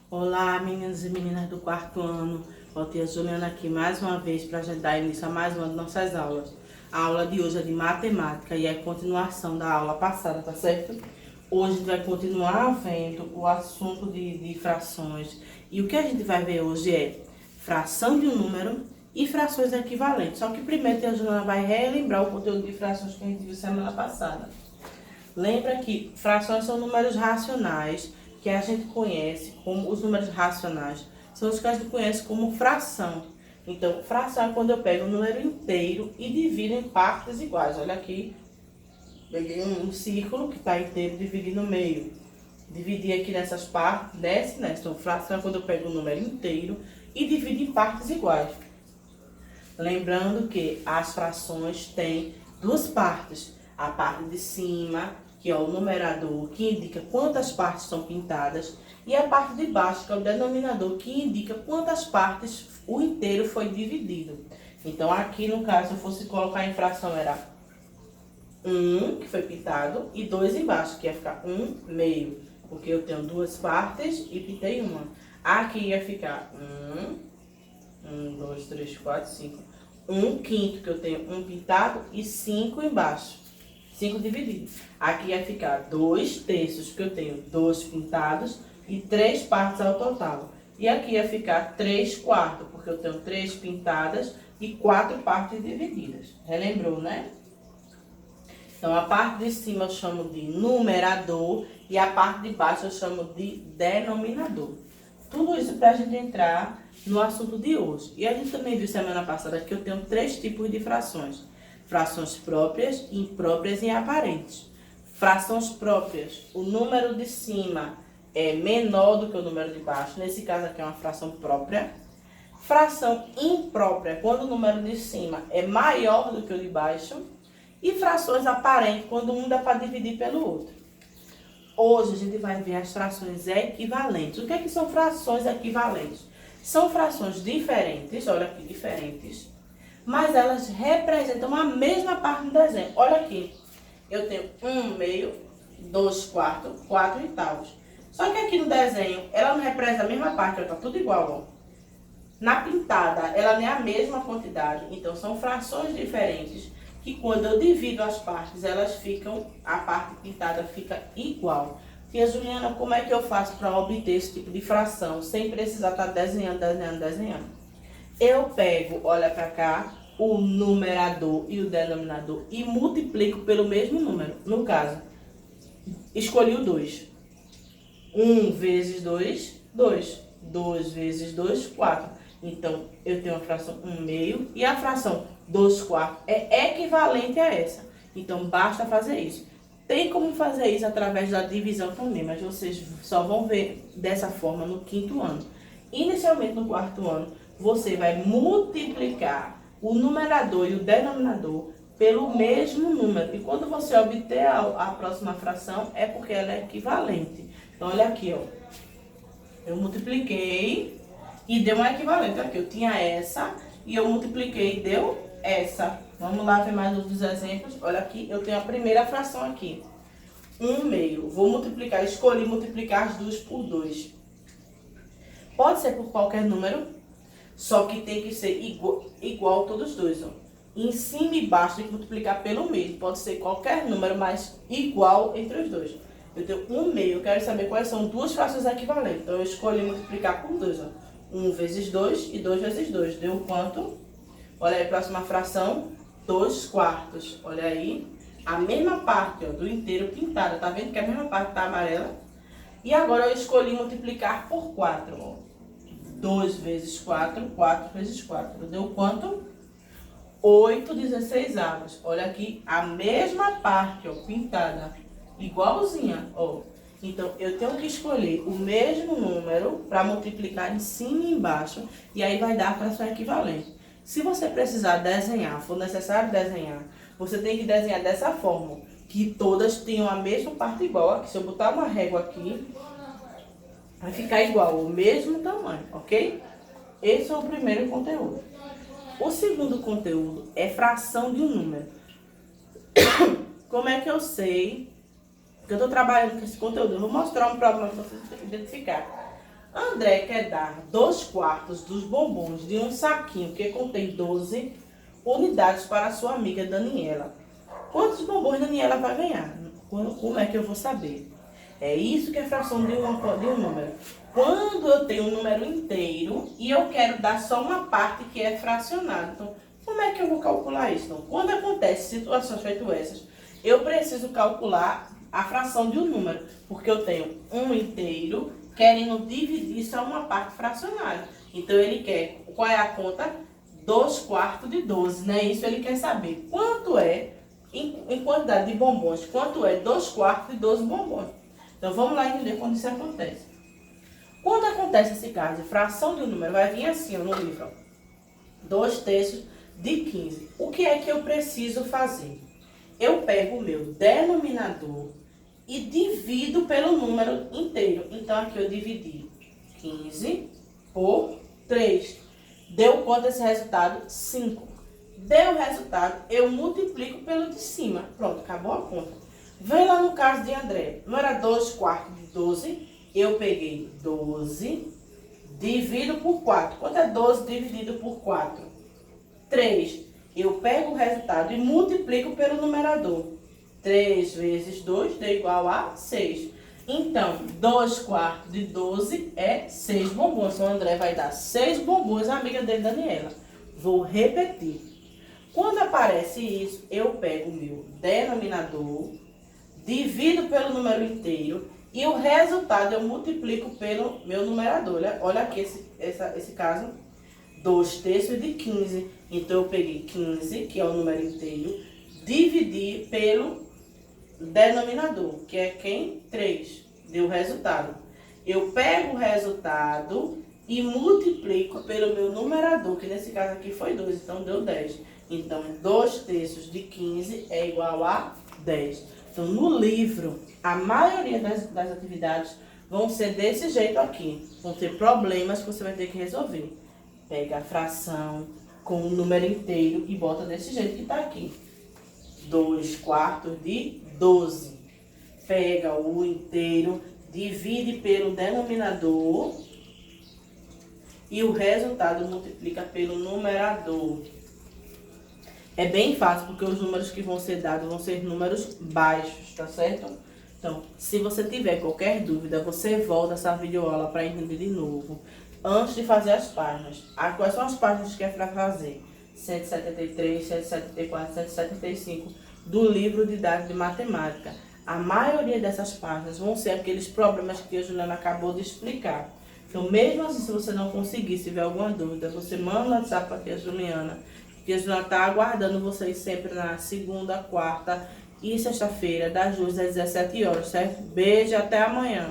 Olá, meninos e meninas do quarto ano. Voltei a Juliana aqui mais uma vez para a gente dar início a mais uma de nossas aulas. A aula de hoje é de matemática e é continuação da aula passada, tá certo? Hoje a gente vai continuar vendo o assunto de frações. E o que a gente vai ver hoje é fração de um número e frações equivalentes. Só que primeiro a Juliana vai relembrar o conteúdo de frações que a gente viu semana passada. Lembra que frações são números racionais, que a gente conhece como os números racionais, são os que a gente conhece como fração. Então, fração é quando eu pego um número inteiro e divido em partes iguais. Olha aqui, peguei um círculo que está inteiro, dividi no meio. Dividi aqui nessas partes, nessa. Então, fração é quando eu pego um número inteiro e divido em partes iguais. Lembrando que as frações têm duas partes. A parte de cima, que é o numerador, que indica quantas partes são pintadas, e a parte de baixo, que é o denominador, que indica quantas partes o inteiro foi dividido. Então, aqui no caso, se eu fosse colocar em fração, era 1, que foi pintado, e 2 embaixo, que ia ficar 1 meio, porque eu tenho duas partes e pintei uma. Aqui ia ficar 1, 2, 3, 4, 5. 1 quinto, que eu tenho um pintado, e 5 embaixo. 5 divididos. Aqui ia ficar 2 terços, que eu tenho 2 pintados e 3 partes ao total. E aqui ia ficar 3 quartos, porque eu tenho 3 pintadas e 4 partes divididas. Relembrou, né? Então, a parte de cima eu chamo de numerador e a parte de baixo eu chamo de denominador. Tudo isso para a gente entrar no assunto de hoje. E a gente também viu semana passada que eu tenho 3 tipos de frações. Frações próprias, impróprias e aparentes. Frações próprias, o número de cima é menor do que o número de baixo. Nesse caso aqui é uma fração própria. Fração imprópria, quando o número de cima é maior do que o de baixo. E frações aparentes, quando um dá para dividir pelo outro. Hoje a gente vai ver as frações equivalentes. O que é que são frações equivalentes? São frações diferentes, olha aqui, diferentes, mas elas representam a mesma parte do desenho. Olha aqui, eu tenho 1 meio, 2 quartos, 4 oitavos. Só que aqui no desenho, ela não representa a mesma parte, tá tudo igual, ó. Na pintada, ela não é a mesma quantidade, então são frações diferentes, que quando eu divido as partes, elas ficam, a parte pintada fica igual. Tia Juliana, como é que eu faço para obter esse tipo de fração, sem precisar estar desenhando? Eu pego, olha para cá, o numerador e o denominador e multiplico pelo mesmo número. No caso, escolhi o 2. 1 vezes 2, 2. 2 vezes 2, 4. Então, eu tenho a fração 1 meio e a fração 2 quartos é equivalente a essa. Então, basta fazer isso. Tem como fazer isso através da divisão também, mas vocês só vão ver dessa forma no quinto ano. Inicialmente, no quarto ano, você vai multiplicar o numerador e o denominador pelo mesmo número. E quando você obter a próxima fração, é porque ela é equivalente. Então, olha aqui, ó. Eu multipliquei e deu uma equivalente. Aqui, eu tinha essa e eu multipliquei e deu essa. Vamos lá ver mais outros exemplos. Olha aqui, eu tenho a primeira fração aqui. 1 meio. Vou multiplicar, escolhi multiplicar as duas por 2. Pode ser por qualquer número, só que tem que ser igual todos os dois, ó. Em cima e baixo tem que multiplicar pelo mesmo. Pode ser qualquer número, mas igual entre os dois. Eu tenho 1 meio, eu quero saber quais são duas frações equivalentes. Então, eu escolhi multiplicar por 2, ó. 1 vezes 2 e 2 vezes 2. Deu quanto? Olha aí, próxima fração, 2 quartos. Olha aí, a mesma parte, ó, do inteiro pintada. Tá vendo que a mesma parte tá amarela? E agora eu escolhi multiplicar por 4, ó. 2 vezes 4, 4 vezes 4. Deu quanto? 8 16avos. Olha aqui, a mesma parte, ó, pintada, igualzinha, ó. Então, eu tenho que escolher o mesmo número para multiplicar em cima e embaixo, e aí vai dar a fração equivalente. Se você precisar desenhar, for necessário desenhar, você tem que desenhar dessa forma, que todas tenham a mesma parte igual. Aqui, se eu botar uma régua aqui, vai ficar igual, o mesmo tamanho, ok? Esse é o primeiro conteúdo. O segundo conteúdo é fração de um número. Como é que eu sei que eu estou trabalhando com esse conteúdo? Eu vou mostrar um problema para vocês identificar. André quer dar 2/4 dos bombons de um saquinho que contém 12 unidades para sua amiga Daniela. Quantos bombons Daniela vai ganhar? Como é que eu vou saber? É isso que é fração de um número. Quando eu tenho um número inteiro e eu quero dar só uma parte que é fracionada. Então, como é que eu vou calcular isso? Então, quando acontece situações feitas essas, eu preciso calcular a fração de um número, porque eu tenho um inteiro querendo dividir só uma parte fracionária. Então, ele quer, qual é a conta? 2/4 de 12, né? Isso ele quer saber. Quanto é, em quantidade de bombons, quanto é 2/4 de 12 bombons? Então, vamos lá entender quando isso acontece. Quando acontece esse caso de fração de um número, vai vir assim, ó, no livro, 2/3 de 15. O que é que eu preciso fazer? Eu pego o meu denominador e divido pelo número inteiro. Então, aqui eu dividi 15 por 3. Deu quanto esse resultado? 5. Deu o resultado, eu multiplico pelo de cima. Pronto, acabou a conta. Vem lá no caso de André. Não era 2/4 de 12? Eu peguei 12, divido por 4. Quanto é 12 dividido por 4? 3. Eu pego o resultado e multiplico pelo numerador. 3 vezes 2 dá igual a 6. Então, 2/4 de 12 é 6 bombons. Então, o André vai dar 6 bombons à amiga dele, Daniela. Vou repetir. Quando aparece isso, eu pego o meu denominador, divido pelo número inteiro e o resultado eu multiplico pelo meu numerador. Olha aqui esse caso, 2/3 de 15. Então, eu peguei 15, que é o número inteiro, dividi pelo denominador, que é quem? 3. Deu o resultado. Eu pego o resultado e multiplico pelo meu numerador, que nesse caso aqui foi 2, então deu 10. Então, 2/3 de 15 é igual a 10. Então, no livro, a maioria das atividades vão ser desse jeito aqui. Vão ter problemas que você vai ter que resolver. Pega a fração com o número inteiro e bota desse jeito que está aqui. 2/4 de 12. Pega o inteiro, divide pelo denominador e o resultado multiplica pelo numerador. É bem fácil, porque os números que vão ser dados vão ser números baixos, tá certo? Então, se você tiver qualquer dúvida, você volta essa videoaula para entender de novo. Antes de fazer as páginas. Quais são as páginas que é para fazer? 173, 174, 175 do livro didático de matemática. A maioria dessas páginas vão ser aqueles problemas que a Juliana acabou de explicar. Então, mesmo assim, se você não conseguir, se tiver alguma dúvida, você manda no WhatsApp para a tia Juliana, que a Juliana está aguardando vocês sempre na segunda, quarta e sexta-feira, das 2 às 17 horas, certo? Beijo, até amanhã.